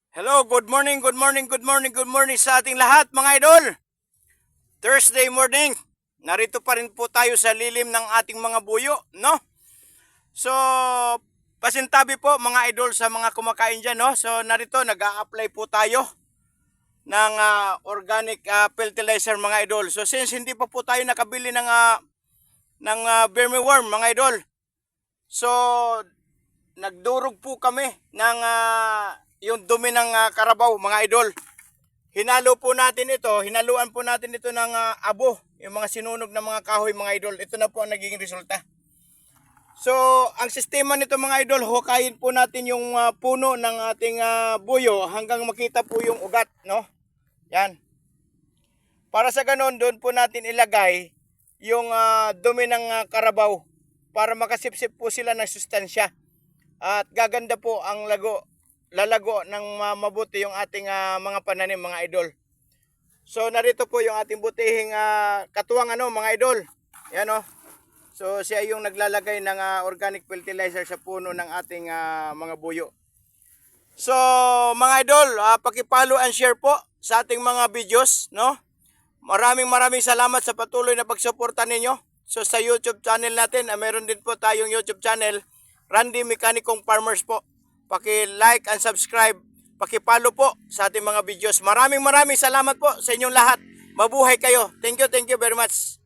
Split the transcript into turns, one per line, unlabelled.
Hello, good morning, good morning, good morning, good morning sa ating lahat mga idol. Thursday morning, narito pa rin po tayo sa lilim ng ating mga buyo, no? So, pasintabi po mga idol sa mga kumakain dyan, no? So, narito, nag-a-apply po tayo ng organic fertilizer mga idol. So, since hindi pa po tayo nakabili ng vermiworm mga idol, so, nagdurog po kami ng yung dumi ng karabaw mga idol. Hinalo po natin ito, hinaluan po natin ito ng abo, yung mga sinunog na mga kahoy mga idol. Ito na po ang naging resulta. So, ang sistema nito mga idol, hukayin po natin yung puno ng ating buyo hanggang makita po yung ugat, no? Yan. Para sa ganun, doon po natin ilagay yung dumi ng karabaw para makasipsip po sila ng sustansya. At gaganda po ang lalago ng mabuti yung ating mga pananim mga idol. So narito po yung ating butihing katuwang mga idol. Yan o. So siya yung naglalagay ng organic fertilizer sa puno ng ating mga buyo. So mga idol, paki-follow and share po sa ating mga videos, no? Maraming salamat sa patuloy na pagsuporta ninyo. So sa YouTube channel natin, meron din po tayong YouTube channel, Randy Mecanicong Farmers po. Paki-like and subscribe, paki-follow po sa ating mga videos. Maraming salamat po sa inyong lahat. Mabuhay kayo. Thank you very much.